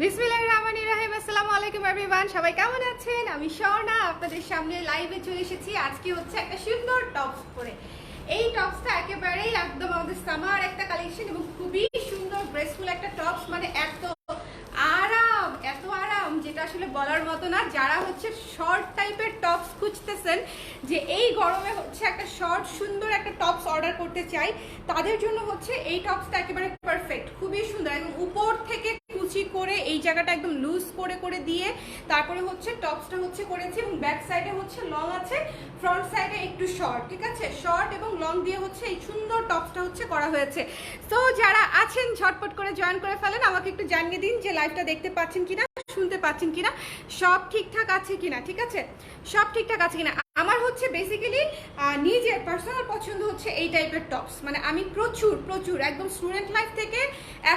বিসমিল্লাহির রহমানির রহিম। আসসালামু আলাইকুম এভরিওয়ান, সবাই কেমন আছেন? আমি স্বর্ণা আপনাদের সামনে লাইভে চলে এসেছি। আজকে হচ্ছে একটা সুন্দর টপস পরে। এই টপসটা একেবারেই একদম আমাদের সামার একটা কালেকশন এবং খুবই সুন্দর গ্রেসফুল একটা টপস, মানে এত আরাম যেটা আসলে বলার মতো না। যারা হচ্ছে শর্ট টাইপের টপস খুঁজতেছেন, যে এই গরমে হচ্ছে একটা শর্ট সুন্দর একটা টপস অর্ডার করতে চাই, তাদের জন্য হচ্ছে এই টপসটা একেবারে পারফেক্ট। খুবই সুন্দর, এবং উপর থেকে কুচি করে এই জায়গাটা একদম লুজ করে করে দিয়ে তারপরে হচ্ছে টপসটা হচ্ছে করেছি, এবং ব্যাক সাইডে হচ্ছে লং আছে, ফ্রন্ট সাইডে একটু শর্ট। ঠিক আছে, শর্ট এবং লং দিয়ে হচ্ছে এই সুন্দর টপসটা হচ্ছে করা হয়েছে। তো যারা আছেন ঝটপট করে জয়েন করে ফেলেন। আমাকে একটু জানিয়ে দিন যে লাইভটা দেখতে পাচ্ছেন কিনা, শুনতে পাচ্ছেন কিনা, সব ঠিকঠাক আছে কিনা। ঠিক আছে, সব ঠিকঠাক আছে কিনা। আমার হচ্ছে বেসিক্যালি নিজের পার্সোনাল পছন্দ হচ্ছে এই টাইপের টপস। মানে আমি প্রচুর একদম স্টুডেন্ট লাইফ থেকে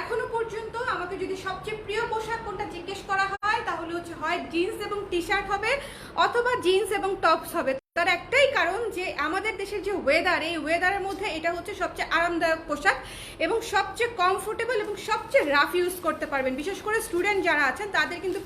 এখনো পর্যন্ত আমাকে যদি সবচেয়ে প্রিয় পোশাক কোনটা জিজ্ঞেস করা হয়, তাহলে হচ্ছে হয় জিন্স এবং টি শার্ট হবে, অথবা জিন্স এবং টপস হবে। তার একটাই কারণ যে আমাদের দেশের যে ওয়েদার, এই ওয়েদারের মধ্যে এটা হচ্ছে সবচেয়ে আরামদায়ক পোশাক এবং সবচেয়ে কমফোর্টেবল এবং সবচেয়ে রাফ ইউজ করতে পারবেন। বিশেষ করে স্টুডেন্ট যারা আছেন তাদের কিন্তু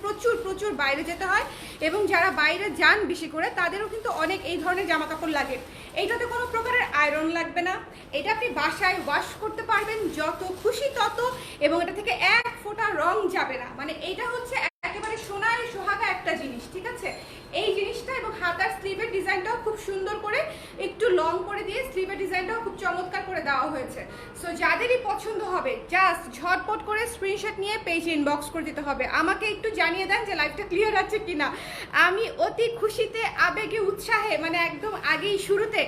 প্রচুর বাইরে যেতে হয়, এবং যারা বাইরে যান বেশি করে তাদেরও কিন্তু অনেক এই ধরনের জামা কাপড় লাগে। এইটাতে কোনো প্রকারের আয়রন লাগবে না, এটা আপনি বাসায় ওয়াশ করতে পারবেন যত খুশি তত, এবং এটা থেকে এক ফোঁটা রং যাবে না। মানে এটা হচ্ছে একেবারে সোনায় সোহাগা একটা জিনিস। ঠিক আছে, এই জিনিসটা, এবং হাতার স্লিভের ডিজাইনটাও খুব সুন্দর করে একটু লং করে দিয়ে স্লিভের ডিজাইনটাও খুব চমৎকার করে দেওয়া হয়েছে। সো যাদেরই পছন্দ হবে জাস্ট ঝটপট করে স্ক্রিনশট নিয়ে পেজে ইনবক্স করে দিতে হবে। আমাকে একটু জানিয়ে দেন যে লাইভটা ক্লিয়ার আছে কিনা। আমি অতি খুশিতে আবেগে উৎসাহে, মানে একদম আগেই শুরুতে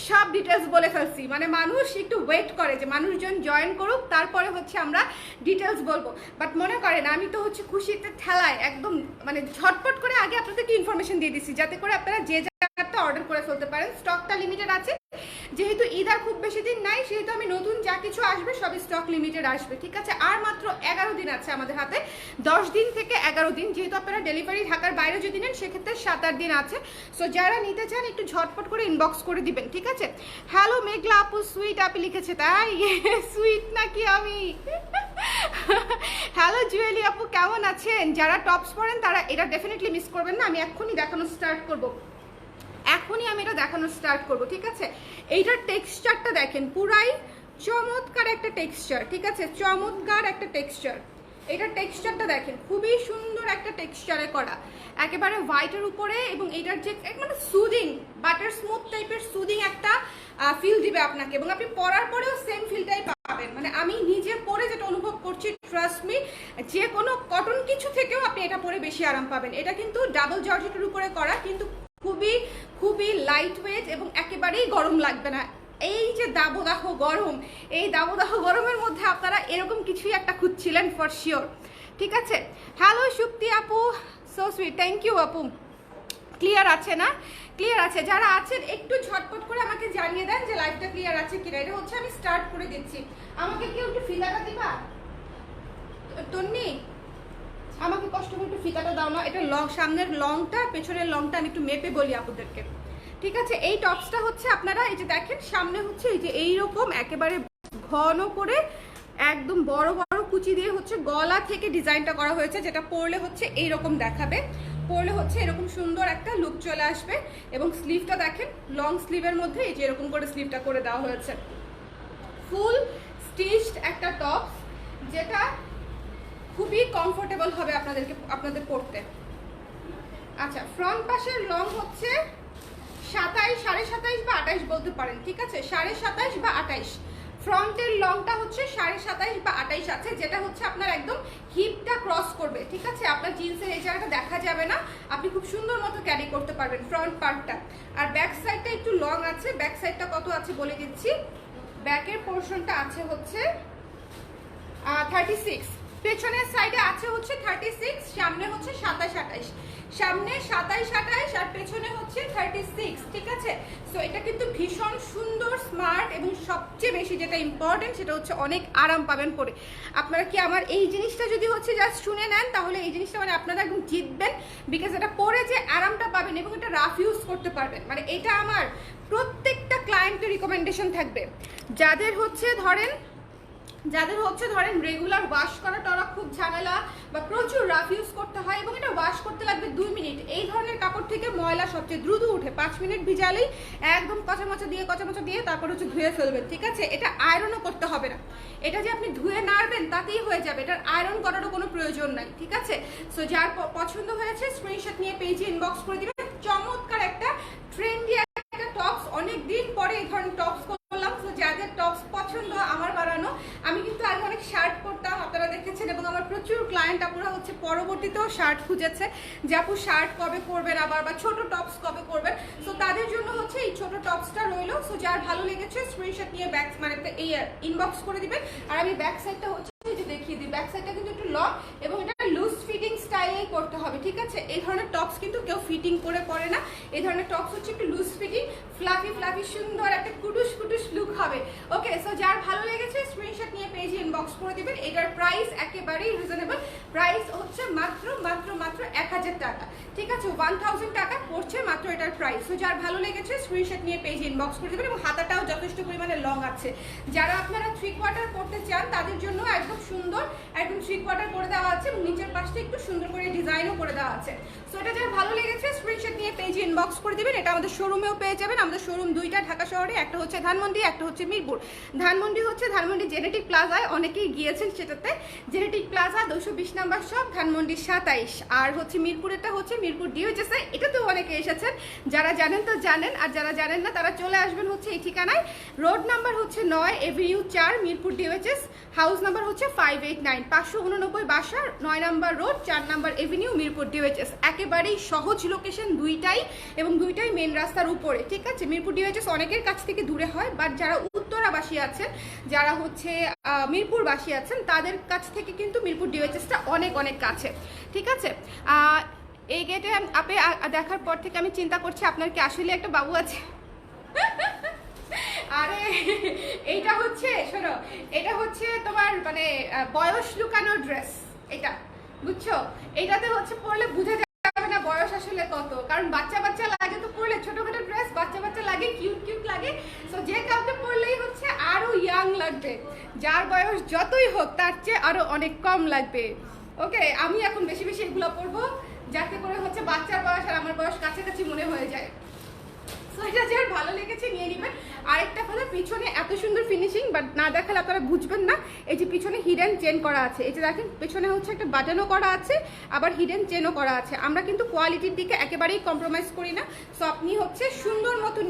সব ডিটেলস বলে ফেলছি। মানে মানুষ একটু ওয়েট করে যে মানুষজন জয়েন করুক, তারপরে হচ্ছে আমরা ডিটেলস বলবো। বাট মনে করেন আমি তো হচ্ছে খুশিতে ঠেলায় একদম মানে ঝটপট করে আগে আপনাদেরকে ইনফরমেশন দিয়ে দিচ্ছি, যাতে করে আপনারা যে জায়গাটা অর্ডার করে ফেলতে পারেন। স্টকটা লিমিটেড আছে, যেহেতু ঈদ আর খুব বেশি দিন নাই, সেহেতু আমি নতুন যা কিছু আসবে সবই স্টক লিমিটেড আসবে। ঠিক আছে, আর মাত্র 11 দিন আছে আমাদের হাতে, 10 দিন থেকে 11 দিন। যেহেতু আপনারা ডেলিভারি ঢাকার বাইরে যদি নেন সেক্ষেত্রে 7-8 দিন আছে। সো যারা নিতে চান একটু ঝটপট করে ইনবক্স করে দিবেন। ঠিক আছে, হ্যালো মেঘলা আপু, সুইট আপি লিখেছে, তাই সুইট নাকি আমি? হ্যালো জুয়েলি আপু, কেমন আছেন? যারা টপস পরেন তারা এটা ডেফিনেটলি মিস করবেন না। আমি এখনই দেখানো স্টার্ট করব, আমি এটা দেখানো স্টার্ট করব। ঠিক আছে, এইটার টেক্সচারটা দেখেন, পুরাই চমৎকার একটা টেক্সচার। ঠিক আছে, চমৎকার একটা টেক্সচার। এটার টেক্সচারটা দেখেন, খুবই সুন্দর একটা টেক্সচারে করা, একেবারে হোয়াইটের উপরে, এবং এটার যে মানে সুদিং বাটার স্মুথ টাইপের সুদিং একটা ফিল দিবে আপনাকে, এবং আপনি পরার পরেও সেম ফিলটাই পাবেন। মানে আমি নিজে পরে যেটা অনুভব করছি, ট্রাস্ট মি, যে কোনো কটন কিছু থেকেও আপনি এটা পরে বেশি আরাম পাবেন। এটা কিন্তু ডাবল জর্জেটের উপরে করা, কিন্তু খুবই লাইট ওয়েট, এবং একেবারেই গরম লাগবে না। এই যে দাবদাহ গরম, এই দাবদাহ গরমের মধ্যে আপনারা এরকম কিছুই একটা খুঁজছিলেন ফর শিওর। ঠিক আছে, হ্যালো সুপ্তি আপু, সো সুইট, থ্যাংক ইউ আপু। ক্লিয়ার আছে না? ক্লিয়ার আছে। যারা আছেন একটু ঝটপট করে আমাকে জানিয়ে দেন যে লাইভটা ক্লিয়ার আছে কিনা। এটা হচ্ছে আমি স্টার্ট করে দিচ্ছি। আমাকে কেউ একটু ফিতাটা দিবা তন্নি? আমাকে কষ্ট করে একটু ফিতাটা দাও না। এটা লং, সামনের লংটা পেছনের লংটা আমি একটু মেপে বলি আপনাদেরকে। ঠিক আছে, এই টপসটা হচ্ছে আপনারা এই যে দেখেন, সামনে হচ্ছে এই যে এইরকম একেবারে ঘন করে একদম বড় বড় কুচি দিয়ে হচ্ছে গলা থেকে ডিজাইনটা করা হয়েছে, যেটা পরলে হচ্ছে এইরকম দেখাবে, পরলে হচ্ছে এরকম সুন্দর একটা লুক চলে আসবে। এবং স্লিভটা দেখেন, লং স্লিভের মধ্যে এই যে এরকম করে স্লিভটা করে দেওয়া হয়েছে। ফুল স্টিচড একটা টপস, যেটা খুবই কমফোর্টেবল হবে আপনাদের পরতে। আচ্ছা, ফ্রন্ট পাশের লং হচ্ছে 27, 27.5 বা 28 বলতে পারেন। ঠিক আছে, 27.5 বা 28। ফ্রন্টের লংটা হচ্ছে 27.5 বা 28 আছে, যেটা হচ্ছে আপনার একদম হিপটা ক্রস করবে। ঠিক আছে, আপনার জিন্সের এই জায়গাটা দেখা যাবে না, আপনি খুব সুন্দর মতো ক্যারি করতে পারবেন ফ্রন্ট পার্টটা। আর ব্যাক সাইডটা একটু লং আছে, ব্যাক সাইডটা কত আছে বলে দিচ্ছি। ব্যাকের পোর্শনটা আছে হচ্ছে 36, পেছনের সাইডে আছে হচ্ছে 36, সামনে হচ্ছে 27-28, সামনে 27-28 আর পেছনে হচ্ছে 36। ঠিক আছে, সো এটা কিন্তু ভীষণ সুন্দর, স্মার্ট, এবং সবচেয়ে বেশি যেটা ইম্পর্টেন্ট সেটা হচ্ছে অনেক আরাম পাবেন পরে। আপনারা কি আমার এই জিনিসটা যদি হচ্ছে জাস্ট শুনে নেন, তাহলে এই জিনিসটা মানে আপনারা একদম জিতবেন, বিকজ এটা পরে যে আরামটা পাবেন এবং এটা রাফ ইউজ করতে পারবেন। মানে এটা আমার প্রত্যেকটা ক্লায়েন্টের রিকমেন্ডেশন থাকবে, যাদের হচ্ছে ধরেন যাদের হচ্ছে ধরেন রেগুলার ওয়াশ করা টরা খুব ঝামেলা বা প্রচুর রাফ ইউজ করতে হয় এবং এটা ওয়াশ করতে লাগবে 2 মিনিট, এই ধরনের কাপড় থেকে ময়লা সবচেয়ে দ্রুত উঠে। 5 মিনিট ভিজালেই একদম কচামচা দিয়ে তারপর হচ্ছে ধুয়ে ফেলবেন, ঠিক আছে? এটা আয়রনও করতে হবে না, এটা যে আপনি ধুয়ে নাড়বেন তাতেই হয়ে যাবে, এটার আয়রন করারও কোনো প্রয়োজন নাই, ঠিক আছে? সো যার পছন্দ হয়েছে স্ক্রিনশট নিয়ে পেজে ইনবক্স করে দিবেন। চমৎকার একটা ট্রেন্ডি একটা টপস, অনেক দিন পরে এই ধরনের টপস করলাম। সো যাদের টপস পছন্দ আমার বানানো, আমি কিন্তু আগে অনেক শার্ট করতাম, আপনারা দেখেছেন, এবং আমার প্রচুর ক্লায়েন্ট আপুরা হচ্ছে পরবর্তীতেও শার্ট খুঁজেছে যে আপু শার্ট কবে করবেন আবার, বা ছোট টপস কবে করবেন। সো তাদের জন্য হচ্ছে এই ছোট টপসটা রইলো। সো যার ভালো লেগেছে স্ক্রিনশট নিয়ে ব্যাক মানে এই ইনবক্স করে দিবেন। আর আমি ব্যাক সাইডটা হচ্ছে যে দেখিয়ে দিই, ব্যাক সাইডটা কিন্তু একটু লং এবং এটা লুজ ফিটিং স্টাইলেই করতে হবে, ঠিক আছে? এই ধরনের টপস কিন্তু কেউ ফিটিং করে পরে না, এই ধরনের টপস হচ্ছে একটু লুজ ফিটিং, ফ্লাফি সুন্দর একটা কুটুস লুক হবে। ওকে, সো যার ভালো লেগেছে স্ক্রিনশট নিয়ে পেজে ইনবক্স করে দিবেন। এটার প্রাইস একেবারেই রিজনেবল, প্রাইস হচ্ছে মাত্র 1000 টাকা, ঠিক আছে? 1000 টাকা পড়ছে মাত্র এটার প্রাইস। সো যার ভালো লেগেছে স্ক্রিনশট নিয়ে পেজে ইনবক্স করে দিবেন। এবং হাতাটাও যথেষ্ট পরিমাণে লং আছে, যারা আপনারা 3/4 পড়তে চান তাদের জন্য একদম সুন্দর একদম 3/4 করে দেওয়া আছে এবং নিচের পাশটা একটু সুন্দর করে ডিজাইনও করে দেওয়া আছে। সো এটা যার ভালো লেগেছে স্ক্রিনশট নিয়ে পেজে ইনবক্স করে দিবেন। এটা আমাদের শোরুমেও পেয়ে যাবেন, আমাদের শোরুম দুইটা ঢাকা শহরে, একটা হচ্ছে ধানমন্ডি, একটা হচ্ছে মিরপুর। ধানমন্ডি জেনেটিক প্লাজায় অনেকেই গিয়েছেন, সেটাতে genetic plaza 220 number shop, Dhanmondi 27। আর হচ্ছে মিরপুরেরটা হচ্ছে মিরপুর ডিওএইচএস, এটাতেও অনেকে এসেছেন, যারা জানেন তো জানেন, আর যারা জানেন না তারা চলে আসবেন হচ্ছে এই ঠিকানায়। রোড নাম্বার হচ্ছে 9 Avenue 4 Mirpur DOHS, house number হচ্ছে 589 589 বাসা, 9 number road 4 number Avenue Mirpur DOHS. একেবারেই সহজ লোকেশন দুইটাই, এবং দুইটাই মেন রাস্তার উপরে, ঠিক আছে? মিরপুর ডিওএইচএস অনেকের কাছ থেকে দূরে হয়, বাট যারা উত্তরাবাসী আছেন, যারা হচ্ছে মিরপুরবাসী আছেন, তাদের কাছ থেকে কিন্তু মিরপুর ডিওএইচএসটা অনেক কাছে, ঠিক আছে? এই গেটে আপনি দেখার পর থেকে আমি চিন্তা করছি আপনার কি আসলে একটা বাবু আছে? আরে এইটা হচ্ছে, শোনো, এটা হচ্ছে তোমার মানে বয়স লুকানো ড্রেস, এটা বুঝছো? এটাতে হচ্ছে পরলে বুঝে যাবে না বয়স আসলে কত, কারণ বাচ্চা লাগে তো পরলে, ছোটখাটো ড্রেস বাচ্চা লাগে, কিউট লাগে। সো যে কাউকে পরলেই হচ্ছে আরো ইয়াং লাগবে, যার বয়স যতই হোক তার চেয়ে আরো অনেক কম লাগবে। ওকে, আমি এখন বেশি এগুলো পরবো যাতে করে হচ্ছে বাচ্চার বয়স আর আমার বয়স কাছাকাছি মনে হয়ে যায়। সো এটা যার ভালো লেগেছে নিয়ে নেবেন। আরেকটা হলো পিছনে এত সুন্দর ফিনিশিং, বাট না দেখালে আপনারা বুঝবেন না। এই যে পিছনে হিডেন চেন করা আছে, এই যে দেখেন পেছনে হচ্ছে একটা বাটনও করা আছে, আবার হিডেন চেনও করা আছে। আমরা কিন্তু কোয়ালিটির দিকে একেবারেই কম্প্রোমাইজ করি না। সো আপনি হচ্ছে সুন্দর মতো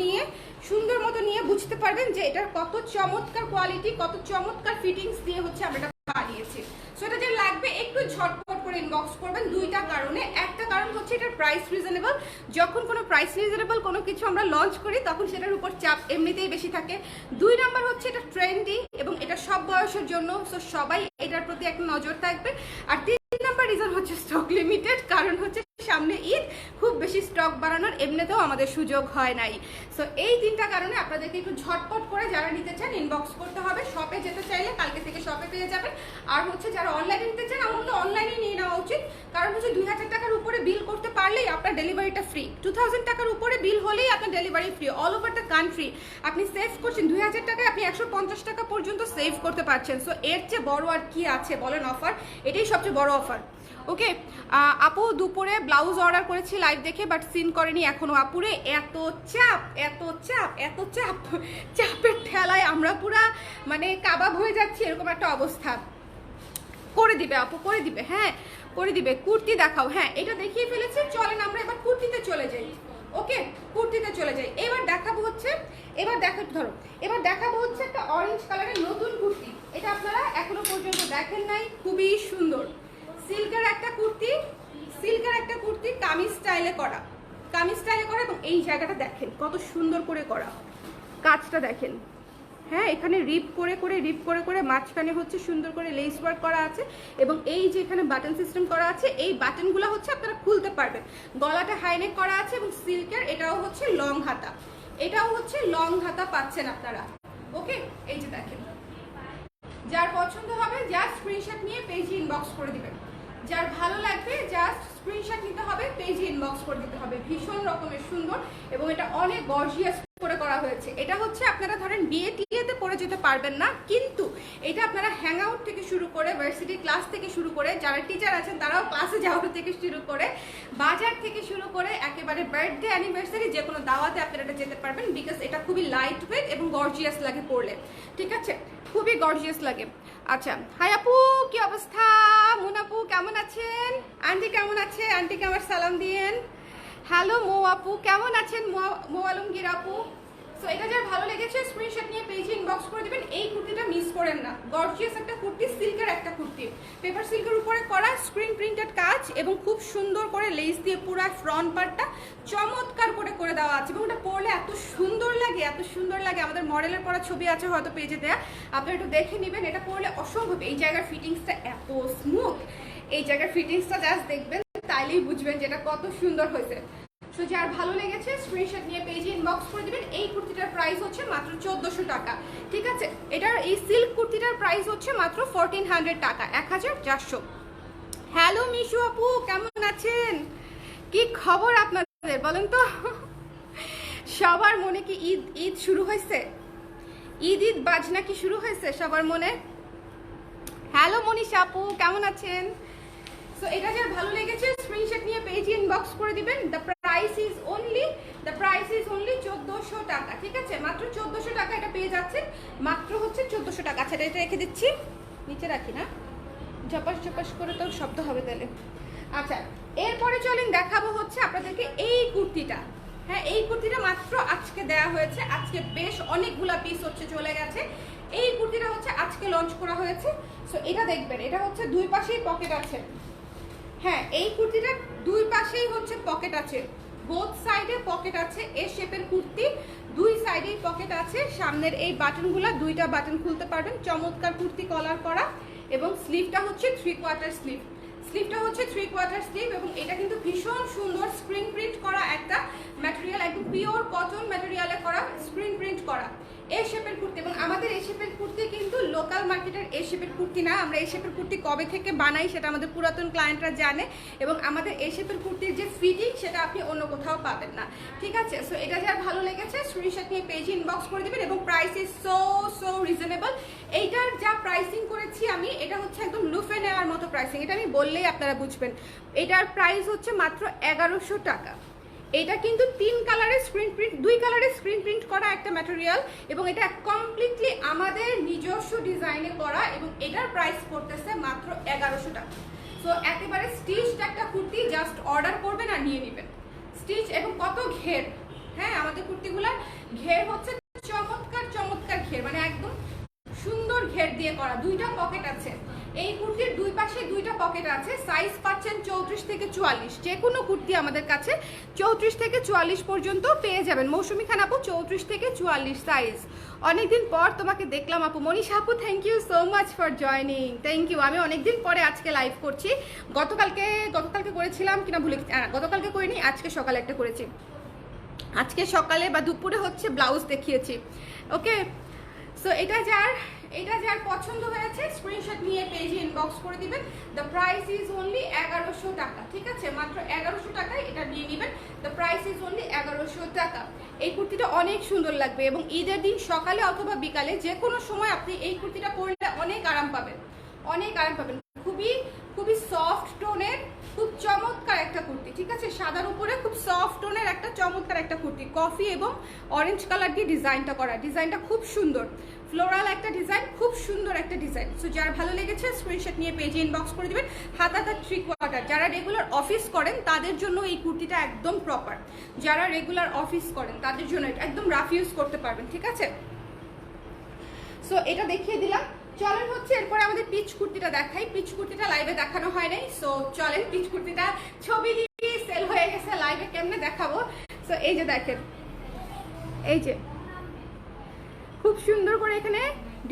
নিয়ে বুঝতে পারবেন যে এটার কত চমৎকার কোয়ালিটি, কত চমৎকার ফিটিংস দিয়ে হচ্ছে আমরা এটা বানিয়েছি। সো এটা যে লাগবে একটু ঝটপট করে ইনবক্স করবেন, দুইটা কারণে। একটা কারণ হচ্ছে এটার প্রাইস রিজনেবল, যখন কোনো প্রাইস রিজনেবল কোনো কিছু আমরা লঞ্চ করি তখন সেটার উপর চাপ এমনিতেই বেশি থাকে। 2 নাম্বার হচ্ছে এটা ট্রেন্ডি এবং এটা সব বয়সের জন্য, সো সবাই এটার প্রতি একটা নজর থাকবে। আর 3 নাম্বার রিজন হচ্ছে স্টক লিমিটেড, কারণ হচ্ছে সামনে ঈদ, খুব বেশি স্টক বাড়ানোর এমনিতেও আমাদের সুযোগ হয় নাই। সো এই 3টা কারণে আপনাদেরকে একটু ঝটপট করে যারা নিতে চান ইনবক্স করতে হবে। শপে যেতে চাইলে কালকে থেকে শপে পেয়ে যাবেন। আর হচ্ছে যারা অনলাইনে নিতে চান আমার তো অনলাইনে নিয়ে নেওয়া উচিত, কারণ হচ্ছে 2000 টাকার উপরে বিল করতে পারলেই আপনার ডেলিভারিটা ফ্রি। 2000 টাকার উপরে বিল হলেই আপনার delivery free all over the country. আপনি সেভ করছেন 2000 টাকায়, আপনি 150 টাকা পর্যন্ত সেভ করতে পারছেন। সো এর চেয়ে বড় আর কি আছে বলেন অফার? এটাই সবচেয়ে বড় অফার। ওকে, আপু দুপুরে ব্লাউজ অর্ডার করেছি লাইভ দেখে, বাট সিন করেনি এখনো। আপুরে এত চাপ চাপের ঠেলায় আমরা পুরা মানে কাবাব হয়ে যাচ্ছি, এরকম একটা অবস্থা। করে দিবে আপু, করে দিবে, হ্যাঁ করে দিবে। কুর্তি দেখাও, হ্যাঁ এটা দেখিয়ে ফেলেছি, চলেন আমরা এবার কুর্তিতে চলে যাই। ওকে, কুর্তিতে চলে যাই। এবার দেখাবো হচ্ছে একটা অরেঞ্জ কালারের নতুন কুর্তি। এটা আপনারা এখনো পর্যন্ত দেখেন নাই, খুবই সুন্দর সিল্কের একটা কুর্তি, কামিজ স্টাইলে করা এবং এই জায়গাটা দেখেন কত সুন্দর করে করা, কাজটা দেখেন। হ্যাঁ, এখানে রিপ করে মাঝখানে হচ্ছে সুন্দর করে লেস ওয়ার্ক করা আছে, এবং এই যে এখানে বাটন সিস্টেম করা আছে, এই বাটনগুলো হচ্ছে আপনারা খুলতে পারবেন। গলাটা হাইনেক করা আছে এবং সিল্কের, এটাও হচ্ছে লং হাতা পাচ্ছেন আপনারা। ওকে, এই যে দেখেন, যার পছন্দ হবে জাস্ট স্ক্রিনশট নিয়ে পেজে ইনবক্স করে দিবেন। যার ভালো লাগবে জাস্ট স্ক্রিনশট নিতে হবে, পেজে ইনবক্স করে দিতে হবে। ভীষণ রকমের সুন্দর এবং এটা অনেক গর্জিয়াস করে করা হয়েছে। এটা হচ্ছে আপনারা ধরেন বিয়ে টিয়েতে পরে যেতে পারবেন না, কিন্তু এটা আপনারা হ্যাং আউট থেকে শুরু করে ভার্সিটি ক্লাস থেকে শুরু করে যারা টিচার আছেন তারাও ক্লাসে যাওয়া থেকে শুরু করে বাজার থেকে শুরু করে একেবারে বার্থডে অ্যানিভার্সারি যে কোনো দাওয়াতে আপনারা এটা যেতে পারবেন, বিকজ এটা খুবই লাইট ওয়েট এবং গর্জিয়াস লাগে পরলে, ঠিক আছে, খুবই গর্জিয়াস লাগে। আচ্ছা, হাই আপু, কি অবস্থা? মুনাপু কেমন আছেন? আন্টি কেমন আছে? আন্টিকে আমার সালাম দিয়েন। হ্যালো মো আপু, কেমন আছেন? মো আলমগীর আপু। সো এটা যার ভালো লেগেছে স্ক্রিনশট নিয়ে পেজে ইনবক্স করে দিবেন। এই কুর্তিটা মিস করেন না, গর্জিয়াস একটা কুর্তি, সিল্কের একটা কুর্তি, পেপার সিল্কের উপরে করা স্ক্রিন প্রিন্টেড কাজ এবং খুব সুন্দর করে লেস দিয়ে পুরো ফ্রন্ট পার্টটা চমৎকার করে করে দেওয়া আছে এবং ওটা পরলে এত সুন্দর লাগে, এত সুন্দর লাগে। আমাদের মডেলের পরা ছবি আছে হয়তো পেজে দেয়া, আপনারা একটু দেখে নেবেন। এটা পরলে অসম্ভব, এই জায়গার ফিটিংসটা এত স্মুথ, এই জায়গার ফিটিংসটা জাস্ট দেখবেন তাইলেই বুঝবেন যে এটা কত সুন্দর হয়েছে। সো যার ভালো লেগেছে স্ক্রিনশট নিয়ে পেজে ইনবক্স করে দিবেন। এই কুর্তিটার প্রাইস হচ্ছে মাত্র 1400 টাকা, ঠিক আছে। এটার এই সিল্ক কুর্তিটার প্রাইস হচ্ছে মাত্র 1400 টাকা, 1400। হ্যালো মিশু আপু, কেমন আছেন? কি খবর আপনাদের বলেন তো? সবার মনে কি ঈদ ঈদ শুরু হয়েছে? ঈদ ঈদ বাজনা কি শুরু হয়েছে সবার মনে? হ্যালো মনীষা আপু, কেমন আছেন? সো এটা যার ভালো লেগেছে স্ক্রিনশট নিয়ে পেজে ইনবক্স করে দিবেন। দ্য প্রাইস ইজ অনলি 1400 টাকা, ঠিক আছে, মাত্র 1400 টাকা এটা পেয়ে যাচ্ছেন, মাত্র হচ্ছে 1400 টাকা। আচ্ছা, এটা রেখে দিচ্ছি, নিচে রাখি না, ঝপাস ঝপাস করে তো শব্দ হবে তাহলে। আচ্ছা, এরপরে চলেন দেখাবো হচ্ছে আপনাদেরকে এই কুর্তিটা। হ্যাঁ, এই কুর্তিটা মাত্র আজকে দেয়া হয়েছে, আজকে বেশ অনেকগুলা পিস হচ্ছে চলে গেছে। এই কুর্তিটা হচ্ছে আজকে লঞ্চ করা হয়েছে। সো এটা দেখবেন, এটা হচ্ছে দুই পাশেই পকেট আছে। হ্যাঁ, এই কুর্তিটার দুই পাশেই হচ্ছে পকেট আছে, বোথ সাইডে পকেট আছে। এ শেপের কুর্তি, দুই সাইডেই পকেট আছে। সামনের এই বাটনগুলা, দুইটা বাটন খুলতে পারবেন। চমৎকার কুর্তি কলার করা এবং স্লিভটা হচ্ছে 3/4 স্লিভ, স্লিভটা হচ্ছে 3/4 স্লিভ এবং এটা কিন্তু ভীষণ সুন্দর স্ক্রিন প্রিন্ট করা একটা ম্যাটেরিয়াল, একদম পিওর কটন ম্যাটেরিয়ালে করা, স্ক্রিন প্রিন্ট করা এই শেপের কুর্তি। এবং আমাদের এই শেপের কুর্তি কিন্তু লোকাল মার্কেটের এই শেপের কুর্তি না। আমরা এই শেপের কুর্তি কবে থেকে বানাই সেটা আমাদের পুরাতন ক্লায়েন্টরা জানে এবং আমাদের এই শেপের কুর্তির যে ফিটিং সেটা আপনি অন্য কোথাও পাবেন না, ঠিক আছে। সো এটা যার ভালো লেগেছে স্ক্রিনশট নিয়ে পেজে ইনবক্স করে দিবেন এবং প্রাইস ইজ সো রিজনেবল। এইটার যা প্রাইসিং করেছি আমি, এটা হচ্ছে একদম লুফে নেওয়ার মতো প্রাইসিং, এটা আমি বললেই আপনারা বুঝবেন। এটার প্রাইস হচ্ছে মাত্র 1100 টাকা। এটা কিন্তু 3 কালারের স্ক্রিন প্রিন্ট, 2 কালারের স্ক্রিন প্রিন্ট করা একটা ম্যাটেরিয়াল এবং এটা কমপ্লিটলি আমাদের নিজস্ব ডিজাইনে করা এবং এটার প্রাইস পড়তেছে মাত্র 1100 টাকা। সো একেবারে স্টিচড একটা কুর্তি, জাস্ট অর্ডার করবেন আর নিয়ে নেবেন। স্টিচ এবং কত ঘের, হ্যাঁ আমাদের কুর্তিগুলোর ঘের হচ্ছে চমৎকার চমৎকার ঘের, মানে একদম সুন্দর ঘের দিয়ে করা। দুইটা পকেট আছে এই কুর্তির, দুই পাশে দুইটা পকেট আছে। সাইজ পাচ্ছেন 34 থেকে 44, যে কোনো কুর্তি আমাদের কাছে 34 থেকে 44 পর্যন্ত পেয়ে যাবেন। মৌসুমি খান আপু 34 থেকে 44 সাইজ। অনেকদিন পর তোমাকে দেখলাম আপু। মনীষা আপু, thank you so much for joining, thank you. আমি অনেকদিন পরে আজকে লাইভ করছি। গতকালকে করেছিলাম কিনা ভুলে, গতকালকে করিনি, আজকে সকালে একটা করেছি। আজকে সকালে বা দুপুরে হচ্ছে ব্লাউজ দেখিয়েছি, ওকে। সো এটা যার পছন্দ হয়েছে স্ক্রিনশট নিয়ে পেজে ইনবক্স করে দিবেন। দ্য প্রাইস ইজ অনলি 1100 টাকা, ঠিক আছে, মাত্র 1100 টাকায় এটা নিয়ে নেবেন। দ্য প্রাইস ইজ অনলি 1100 টাকা। এই কুর্তিটা অনেক সুন্দর লাগবে এবং ঈদের দিন সকালে অথবা বিকালে যে কোনো সময় আপনি এই কুর্তিটা পরলে অনেক আরাম পাবেন, অনেক আরাম পাবেন। খুবই খুবই সফট টোনের, খুব চমৎকার একটা কুর্তি, ঠিক আছে, সাদার উপরে খুব সফট টোনের একটা চমৎকার একটা কুর্তি। কফি এবং অরেঞ্জ কালার দিয়ে ডিজাইনটা করা, ডিজাইনটা খুব সুন্দর, ফ্লোরাল একটা ডিজাইন, খুব সুন্দর একটা ডিজাইন। সো যার ভালো লেগেছে স্ক্রিনশট নিয়ে পেজে ইনবক্স করে দিবেন। হাতাটা 3/4, যারা রেগুলার অফিস করেন তাদের জন্য এই কুর্তিটা একদম প্রপার। যারা রেগুলার অফিস করেন তাদের জন্য এটা একদম রাফ ইউজ করতে পারবেন, ঠিক আছে। সো এটা দেখিয়ে দিলাম। চলেন হচ্ছে এরপরে আমাদের পিচ কুর্তিটা দেখাই। পিচ কুর্তিটা লাইভে দেখানো হয় নাই, সো চলেন পিচ কুর্তিটা ছবি দিয়ে সেল হয়ে গেছে, লাইভে কেমনে দেখাবো। সো এই যে দেখেন, এই যে খুব সুন্দর করে এখানে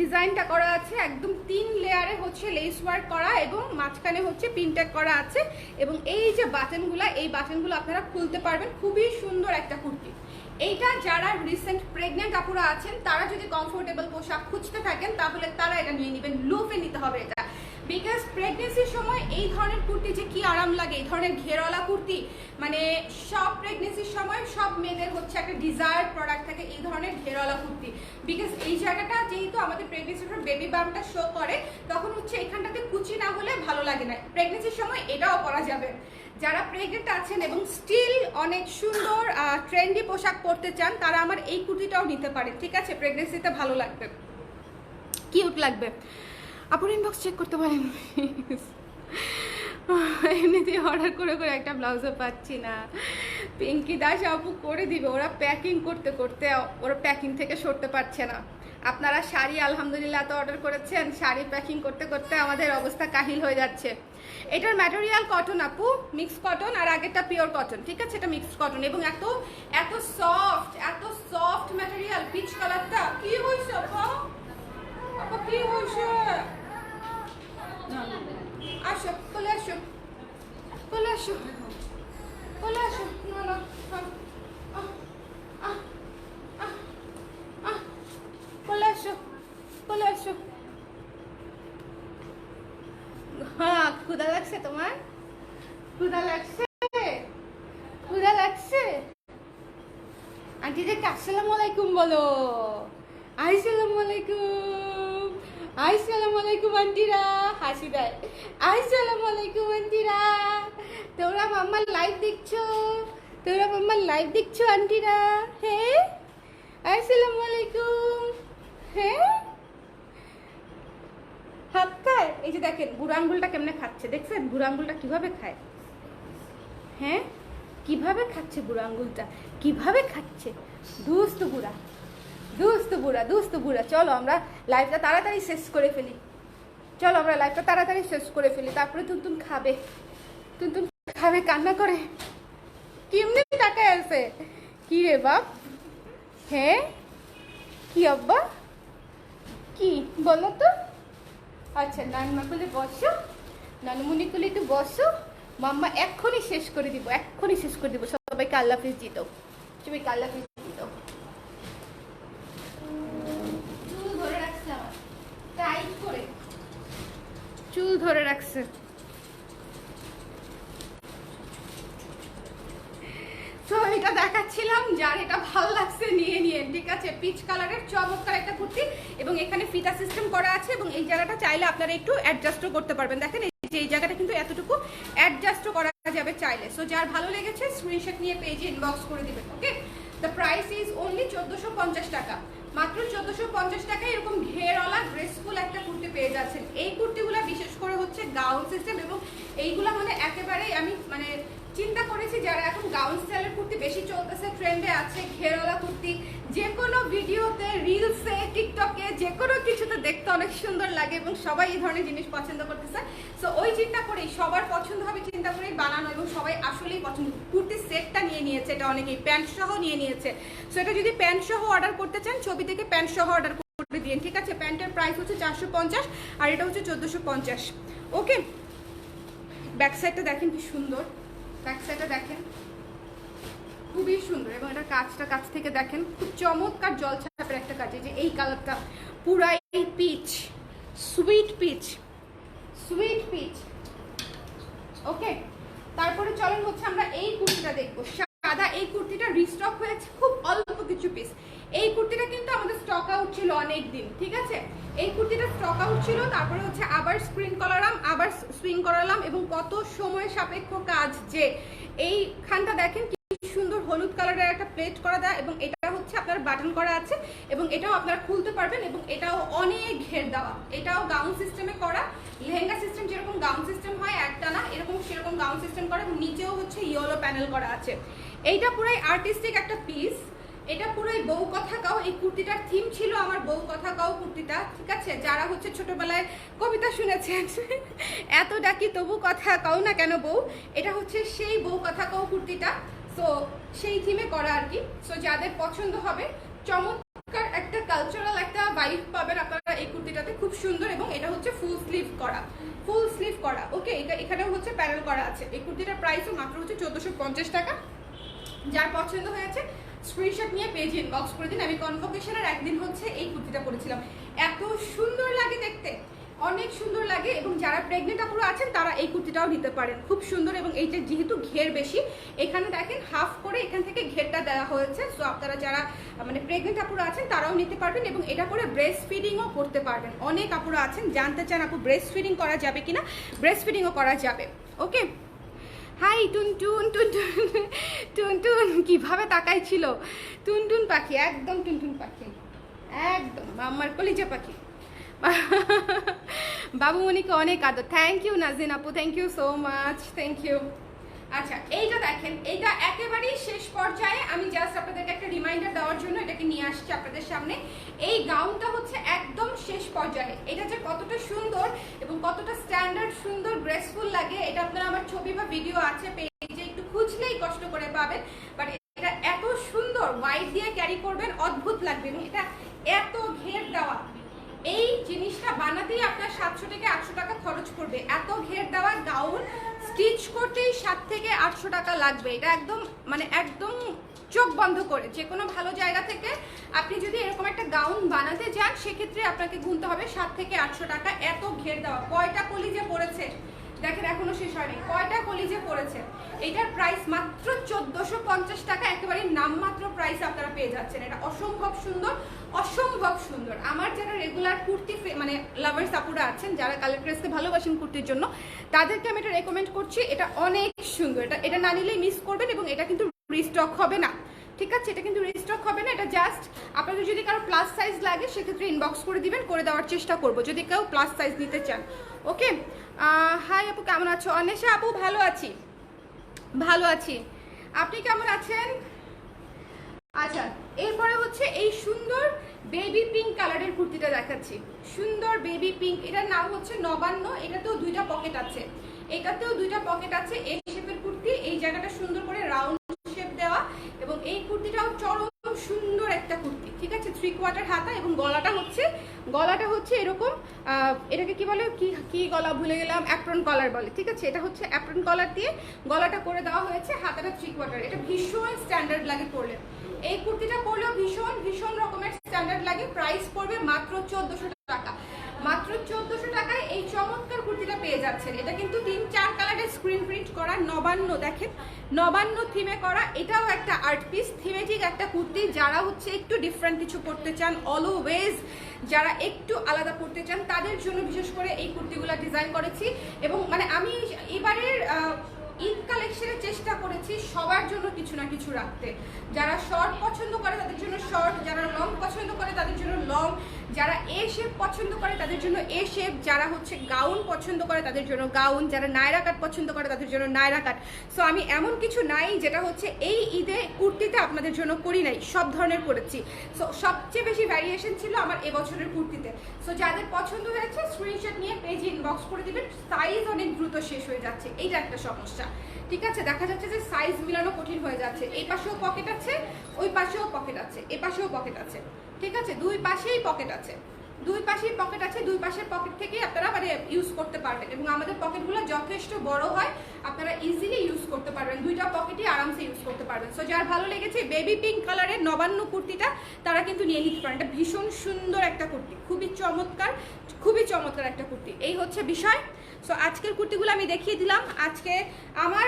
ডিজাইনটা করা আছে, একদম 3 লেয়ারে হচ্ছে লেস ওয়ার্ক করা এবং মাঝখানে হচ্ছে পিনটেক করা আছে এবং এই যে বাটনগুলা, এই বাটনগুলো আপনারা খুলতে পারবেন। খুবই সুন্দর একটা কুর্তি। এইটা যারা রিসেন্ট প্রেগনেন্ট আপুরা আছেন তারা যদি কমফোর্টেবল পোশাক খুঁজতে থাকেন তাহলে তারা এটা নিয়ে নেবেন। লুফে নিতে হবে এটা, বিকজ প্রেগনেন্সির সময় এই ধরনের কুর্তি যে কি আরাম লাগে, এই ধরনের ঘেরওয়ালা কুর্তি মানে সব প্রেগনেন্সির সময় সব মেয়েদের হচ্ছে একটা ডিজায়ার্ড প্রোডাক্ট থাকে এই ধরনের ঘেরওয়ালা কুর্তি, বিকজ এই জায়গাটা যেহেতু আমাদের প্রেগনেন্সির পর বেবি বাম্পটা শো করে, তখন হচ্ছে এখানটাতে কুচি না হলে ভালো লাগে না। প্রেগনেন্সির সময় এটাও করা যাবে। যারা প্রেগনেন্ট আছেন এবং স্টিল অনেক সুন্দর ট্রেন্ডি পোশাক পরতে চান, তারা আমার এই কুর্তিটাও নিতে পারে, ঠিক আছে? প্রেগনেন্সিতে ভালো লাগবে, কিউট লাগবে। আপনি ইনবক্স চেক করতে পারেন। এমনিতেই অর্ডার করে করে একটা ব্লাউজও পাচ্ছি না। পিঙ্কি দাস আপু করে দিবে, ওরা প্যাকিং করতে করতে ওরা প্যাকিং থেকে সরতে পারছে না। আপনারা শাড়ি আলহামদুলিল্লাহ তো অর্ডার করেছেন, শাড়ি প্যাকিং করতে করতে আমাদের অবস্থা কাহিল হয়ে যাচ্ছে। এটার ম্যাটেরিয়াল কটন আপু, মিক্স কটন, আর আগেরটা পিওর কটন, ঠিক আছে? এটা মিক্স কটন এবং এত এত সফট ম্যাটেরিয়াল। পিচ কালারটা কি হয়েছে আপা? আপা কি হয়েছে? আসো, চলে আসো, চলে আসো, চলে আসো। না না, চলে আসো, চলে আসো। হ্যাঁ, ক্ষুধা লাগছে তোমার? ক্ষুধা লাগছে? ক্ষুধা লাগছে? আন্টিদেরকে আসসালামু আলাইকুম বলো। আসসালামু আলাইকুম, আসসালামু আলাইকুম আন্টিরা। হাসি দেয়। আসসালামু আলাইকুম আন্টিরা। তোমরা মাম্মার লাইভ দেখছো? তোমরা মাম্মার লাইভ দেখছো আন্টিরা? হ্যাঁ, আসসালামু আলাইকুম। হ্যাঁ, হাত খায়। এই যে দেখেন বুড়ো আঙ্গুলটা কেমনে খাচ্ছে, দেখছেন বুড়ো আঙ্গুলটা কিভাবে খায়? হ্যাঁ, কিভাবে খাচ্ছে বুড়ো আঙ্গুলটা, কিভাবে খাচ্ছে। দুষ্ট বুড়া, দুষ্ট বুড়া, দুষ্ট বুড়া। চলো আমরা লাইভটা তাড়াতাড়ি শেষ করে ফেলি, চলো আমরা লাইভটা তাড়াতাড়ি শেষ করে ফেলি, তারপরে তুন খাবে, তুন খাবে কান্না করে। কেমনি টাকায় আছে? কি রে বাপ? হ্যাঁ, কি আব্বা, কি বলো তো? আচ্ছা, নানমা কোলে বসো, নানুমণি কোলে একটু বসো। মাম্মা এক্ষুনি শেষ করে দিব, এক্ষুনি শেষ করে দিব। সবাইকে আল্লাহ হাফিজ দিত, সবাইকে আল্লাহ হাফিজ দিত। চুল ধরে রাখছে আমার, টাইট করে চুল ধরে রাখছে। তো এটা দেখাচ্ছিলাম, যার এটা ভালো লাগছে নিয়ে নিয়ে, ঠিক আছে? পিচ কালারের চমৎকার একটা কুর্তি এবং এখানে ফিতা সিস্টেম করা আছে এবং এই জায়গাটা চাইলে আপনারা একটু অ্যাডজাস্টও করতে পারবেন। দেখেন এই জায়গাটা কিন্তু এতটুকু অ্যাডজাস্টও করা যাবে চাইলে। সো যার ভালো লেগেছে স্ক্রিনশট নিয়ে পেজে ইনবক্স করে দিবেন। ওকে, দ্য প্রাইস ইজ অনলি 1450 টাকা, মাত্র 1450 টাকায় এরকম ঘেরওয়ালা ড্রেসফুল একটা কুর্তি পেয়ে যাচ্ছেন। এই কুর্তিগুলো বিশেষ করে হচ্ছে গাউন সিস্টেম এবং এইগুলা মানে একেবারেই আমি মানে চিন্তা করেছি যারা এখন গাউন স্টাইলের কুর্তি বেশি চলতেছে, ট্রেন্ডে আছে, ঘেরওয়ালা কুর্তি যে কোনো ভিডিওতে, রিলসে, টিকটকে, যে কোনো কিছুতে দেখতে অনেক সুন্দর লাগে এবং সবাই এই ধরনের জিনিস পছন্দ করতেছে। সো ওই চিন্তা করেই, সবার পছন্দ হবে চিন্তা করেই বানানো এবং সবাই আসলেই পছন্দ। কুর্তির সেটটা নিয়ে নিয়েছে, এটা অনেকেই প্যান্ট সহ নিয়ে নিয়েছে। সো এটা যদি প্যান্ট সহ অর্ডার করতে চান, ছবি থেকে প্যান্ট সহ অর্ডার করে দিন, ঠিক আছে? প্যান্টের প্রাইস হচ্ছে 450 আর এটা হচ্ছে 1450। ওকে, ব্যাক সাইডটা দেখেন কি সুন্দর, ব্যাক সাইডটা দেখেন খুবই সুন্দর এবং এটা কাজটা কাছ থেকে দেখেন খুব চমৎকার জল ছাপের একটা কাজ। এই যে এই কালারটা পুরাই peach, sweet peach, sweet peach. Okay, তারপরে চলেন হচ্ছে আমরা এই কুর্তিটা দেখবো, সাদা। এই কুর্তিটা রিস্টক হয়েছে খুব অল্প কিছু পিস। এই কুর্তিটা কিন্তু আমাদের স্টক আউট ছিল অনেক দিন, ঠিক আছে? এই কুর্তিটা স্টক আউট ছিল, তারপরে হচ্ছে আবার স্ক্রিন করালাম, আবার সুইং করালাম এবং কত সময় সাপেক্ষ কাজ। যে এইখানটা দেখেন কি সুন্দর হলুদ কালারের একটা প্লেট করা দেয় এবং এটা হচ্ছে আপনার বাটন করা আছে এবং এটাও আপনারা খুলতে পারবেন এবং এটাও অনেক ঘের দেওয়া। এটাও গাউন সিস্টেমে করা, লেহেঙ্গা সিস্টেম যেরকম গাউন সিস্টেম হয় একটা না, এরকম সেরকম গাউন সিস্টেম করা এবং নিচেও হচ্ছে ইয়েলো প্যানেল করা আছে। এইটা পুরাই আর্টিস্টিক একটা পিস, এটা পুরোই বউ কথা কাও। এই কুর্তিটার থিম ছিল আমার বউ কথা কাও কুর্তিটা, ঠিক আছে? যারা হচ্ছে ছোটবেলায় কবিতা শুনেছেন, এত ডাকি তবু কথা কাও না কেন বউ, এটা হচ্ছে সেই বউ কথা কাও কুর্তিটা। সো সেই থিমে করা আর কি। সো যাদের পছন্দ হবে, চমৎকার একটা কালচারাল একটা ভাইব পাবেন আপনারা এই কুর্তিটাতে, খুব সুন্দর। এবং এটা হচ্ছে ফুল স্লিভ করা, ফুল স্লিভ করা। ওকে, এটা এখানেও হচ্ছে প্যানেল করা আছে। এই কুর্তিটার প্রাইসও মাত্র হচ্ছে 1450 টাকা। যার পছন্দ হয়েছে স্ক্রিনশট নিয়ে পেজে ইনবক্স করে দিন। আমি কনভোকেশনের একদিন হচ্ছে এই কুর্তিটা পরেছিলাম, এত সুন্দর লাগে দেখতে, অনেক সুন্দর লাগে। এবং যারা প্রেগনেন্ট আপুরা আছেন তারা এই কুর্তিটাও নিতে পারেন, খুব সুন্দর। এবং এইটা যেহেতু ঘের বেশি, এখানে দেখেন হাফ করে এখান থেকে ঘেরটা দেওয়া হয়েছে। সো আপনারা যারা মানে প্রেগনেন্ট আপুরা আছেন তারাও নিতে পারবেন এবং এটা করে ব্রেস্ট ফিডিংও করতে পারবেন। অনেক আপুরা আছেন জানতে চান আপু ব্রেস্ট ফিডিং করা যাবে কিনা, ব্রেস্ট ফিডিংও করা যাবে। ওকে, হাই টুনটুন, টুনটুন টুনটুন কিভাবে তাকাইছিল, টুনটুন পাখি, একদম টুনটুন পাখি, একদম আমার কলিজা পাখি। বাবুমণিকে অনেক আদর। থ্যাংক ইউ নাজিন আপু, thank you so much, thank you. আচ্ছা, এইটা দেখেন, এইটা একেবারেই শেষ পর্যায়ে। আমি জাস্ট আপনাদেরকে একটা রিমাইন্ডার দেওয়ার জন্য এটাকে নিয়ে আসছি আপনাদের সামনে। এই গাউনটা হচ্ছে একদম শেষ পর্যায়ে। এটা যে কতটা সুন্দর এবং কতটা স্ট্যান্ডার্ড সুন্দর গ্রেসফুল লাগে, এটা আপনারা আমার ছবি বা ভিডিও আছে পেজে, একটু খুঁজলেই কষ্ট করে পাবেন। বাট এটা এত সুন্দর, হোয়াইট দিয়ে ক্যারি করবেন, অদ্ভুত লাগবে। এবং এটা এত ঘের দেওয়া, এই জিনিসটা বানাতেই আপনার 700 থেকে 800 টাকা খরচ করবে। এত ঘের দেওয়া গাউন স্টিচ করতেই 7 থেকে 800 টাকা লাগবে। এটা একদম মানে একদম চোখ বন্ধ করে যে কোনো ভালো জায়গা থেকে আপনি যদি এরকম একটা গাউন বানাতে যান, সেক্ষেত্রে আপনাকে গুনতে হবে 7 থেকে 800 টাকা। এত ঘের দেওয়া, কয়টা কলিজে পড়েছে দেখেন, এখনো শেষ হয়নি, কয়টা কলিজে পড়েছে। এটার প্রাইস মাত্র 1450 টাকা, একেবারে নামমাত্র প্রাইস আপনারা পেয়ে যাচ্ছেন। এটা অসম্ভব সুন্দর, অসম্ভব সুন্দর। আমার যারা রেগুলার কুর্তি মানে লাভার্স আপুরা আছেন, যারা কালার ড্রেসকে ভালোবাসেন কুর্তির জন্য, তাদেরকে আমি এটা রেকমেন্ড করছি। এটা অনেক সুন্দর, এটা না নিলেই মিস করবেন। এবং এটা কিন্তু রিস্টক হবে না, ঠিক আছে? এটা কিন্তু রিস্টক হবে না। এটা জাস্ট আপনাদের যদি কারো প্লাস সাইজ লাগে সেক্ষেত্রে ইনবক্স করে দিবেন, করে দেওয়ার চেষ্টা করব যদি কেউ প্লাস সাইজ নিতে চান। ওকে, হাই আপু, কেমন আছো? অনেশা আপু, ভালো আছি, ভালো আছি। আপনি কেমন আছেন? আচ্ছা, এরপরে হচ্ছে এই সুন্দর বেবি পিঙ্ক কালারের কুর্তিটা দেখাচ্ছি। সুন্দর বেবি পিঙ্ক, এটার নাম হচ্ছে নবান্ন। এটাতেও দুইটা পকেট আছে, এটাতেও দুইটা পকেট আছে। এই শেপের কুর্তি, এই জায়গাটা সুন্দর করে রাউন্ড শেপ দেওয়া। এবং এই কুর্তিটাও চরম সুন্দর একটা কুর্তি, ঠিক আছে? 3/4 হাতা। এবং গলাটা হচ্ছে এরকম, এটাকে কি বলে, কি গলা ভুলে গেলাম, অ্যাপ্রন কলার বলে, ঠিক আছে? এটা হচ্ছে অ্যাপ্রন কলার দিয়ে গলাটা করে দেওয়া হয়েছে, হাতাটা 3/4। এটা ভীষণ স্ট্যান্ডার্ড লাগে পরলে, এই কুর্তিটা পরলেও ভীষণ ভীষণ রকমের স্ট্যান্ডার্ড লাগে। প্রাইস পড়বে মাত্র 1400 টাকা, মাত্র 1400 টাকায় এই চমৎকার কুর্তিটা পেয়ে যাচ্ছেন। এটা কিন্তু 3-4 কালারের স্ক্রিন প্রিন্ট করা, নবান্ন, দেখেন নবান্ন থিমে করা। এটাও একটা আর্ট পিস, থিমেটিক একটা কুর্তি। যারা হচ্ছে একটু ডিফারেন্ট কিছু করতে চান, অলওয়েজ যারা একটু আলাদা করতে চান, তাদের জন্য বিশেষ করে এই কুর্তিগুলো ডিজাইন করেছি। এবং মানে আমি এবারের ঈদ কালেকশনের চেষ্টা করেছি সবার জন্য কিছু না কিছু রাখতে। যারা শর্ট পছন্দ করে তাদের জন্য শর্ট, যারা লং পছন্দ করে তাদের জন্য লং, যারা এ শেপ পছন্দ করে তাদের জন্য এ শেপ, যারা হচ্ছে গাউন পছন্দ করে তাদের জন্য গাউন, যারা নায়রা কাট পছন্দ করে তাদের জন্য নায়রা কাট। সো আমি এমন কিছু নাই যেটা হচ্ছে এই ঈদে কুর্তিতে আপনাদের জন্য করি নাই, সব ধরনের করেছি। সো সবচেয়ে বেশি ভ্যারিয়েশন ছিল আমার এবছরের কুর্তিতে। সো যাদের পছন্দ হয়েছে স্ক্রিনশট নিয়ে পেজে ইনবক্স করে দিবেন। সাইজ অনেক দ্রুত শেষ হয়ে যাচ্ছে, এইটা একটা সমস্যা, ঠিক আছে? দেখা যাচ্ছে যে সাইজ মিলানো কঠিন হয়ে যাচ্ছে। এই পাশেও পকেট আছে, ওই পাশেও পকেট আছে, এই পাশেও পকেট আছে, ঠিক আছে? দুই পাশেই পকেট আছে, দুই পাশেই পকেট আছে। দুই পাশের পকেট থেকে আপনারা মানে ইউজ করতে পারবেন। এবং আমাদের পকেটগুলো যথেষ্ট বড় হয়, আপনারা ইজিলি ইউজ করতে পারবেন, দুইটা পকেটই আরামসে ইউজ করতে পারবেন। সো যার ভালো লেগেছে বেবি পিঙ্ক কালারের নবান্ন কুর্তিটা, তারা কিন্তু নিয়ে নিতে পারেন। এটা ভীষণ সুন্দর একটা কুর্তি, খুবই চমৎকার, খুবই চমৎকার একটা কুর্তি। এই হচ্ছে বিষয়। সো আজকের কুর্তিগুলো আমি দেখিয়ে দিলাম। আজকে আমার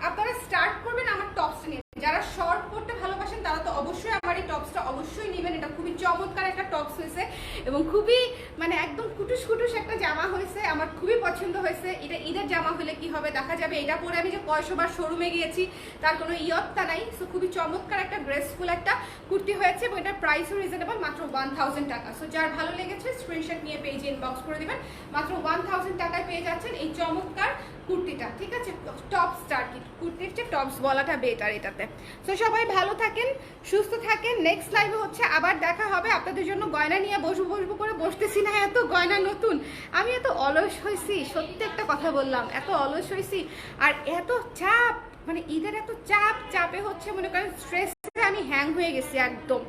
আপনারা স্টার্ট করবেন আমার টপস নিয়ে। যারা শর্ট পরতে ভালোবাসেন তারা তো অবশ্যই আমার এই টপসটা অবশ্যই নেবেন। এটা খুবই চমৎকার একটা টপস হয়েছে এবং খুবই মানে একদম কুটুস কুটুস একটা জামা হয়েছে, আমার খুবই পছন্দ হয়েছে। এটা ঈদের জামা হলে কি হবে দেখা যাবে। এটা পরে আমি যে কয়শোবার শোরুমে গিয়েছি তার কোনো ইয়ত্তা নাই। সো খুবই চমৎকার একটা গ্রেসফুল একটা কুর্তি হয়েছে এবং এটার প্রাইসও রিজনেবল, মাত্র 1000 টাকা। সো যার ভালো লেগেছে স্ক্রিনশট নিয়ে পেজে ইনবক্স করে দিবেন, মাত্র 1000 টাকায় পেয়ে যাচ্ছেন এই চমৎকার কুর্তিটা, ঠিক আছে? টপ স্টার কুর্তির চেয়ে টপস বলাটা বেটার এটাতে। সো সবাই ভালো থাকেন, সুস্থ থাকেন। নেক্সট লাইভে হচ্ছে আবার দেখা হবে। আপনাদের জন্য গয়না নিয়ে বসবো করে বসতেছি না, এত গয়না নতুন। আমি এত অলস হয়েছি, সত্যি একটা কথা বললাম, এত অলস হয়েছি। আর এত চাপ, মানে ঈদের এত চাপে হচ্ছে মনে করেন স্ট্রেসে আমি হ্যাং হয়ে গেছি একদম।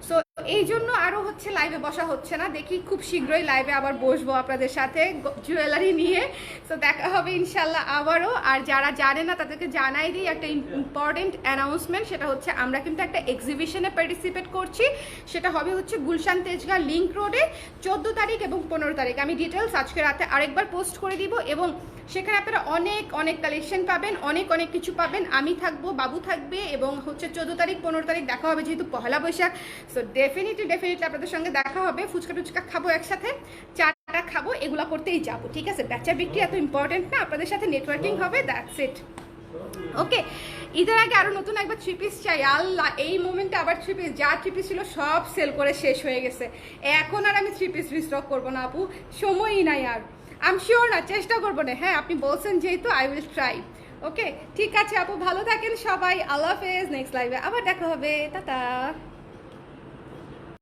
সো এই জন্য আরও হচ্ছে লাইভে বসা হচ্ছে না, দেখি খুব শীঘ্রই লাইভে আবার বসবো আপনাদের সাথে জুয়েলারি নিয়ে। তো দেখা হবে ইনশাল্লাহ আবারও। আর যারা জানে না তাদেরকে জানাই দিই একটা ইম্পর্টেন্ট অ্যানাউন্সমেন্ট, সেটা হচ্ছে আমরা কিন্তু একটা এক্সিবিশনে পার্টিসিপেট করছি। সেটা হবে হচ্ছে গুলশান তেজগাঁ লিংক রোডে 14 তারিখ এবং 15 তারিখ। আমি ডিটেলস আজকে রাতে আরেকবার পোস্ট করে দিব, এবং সেখানে আপনারা অনেক অনেক কালেকশন পাবেন, অনেক অনেক কিছু পাবেন। আমি থাকবো, বাবু থাকবে, এবং হচ্ছে 14 তারিখ 15 তারিখ দেখা হবে, যেহেতু পহেলা বৈশাখ। সো ডেফিনেটলি আপনাদের সঙ্গে দেখা হবে, ফুচকা টুচকা খাবো একসাথে, চাটা খাবো, এগুলো করতেই যাবো, ঠিক আছে? বেচা বিক্রি এত ইম্পর্টেন্ট না, আপনাদের সাথে নেটওয়ার্কিং হবে, দ্যাটস ইট। ওকে, ঈদের আগে আরো নতুন একবার 3 পিস চাই। আল্লাহ, এই মোমেন্টে আবার 3 পিস, যা 3 পিস ছিল সব সেল করে শেষ হয়ে গেছে। এখন আর আমি 3 পিস রিস্টক করবো না আপু, সময়ই নাই আর। আমি শিওর না, চেষ্টা করবো না। হ্যাঁ, আপনি বলছেন যেহেতু, আই উইল ট্রাই। ওকে, ঠিক আছে আপু, ভালো থাকেন সবাই, আল্লাহ হাফেজ। নেক্সট লাইভে আবার দেখা হবে, টাটা।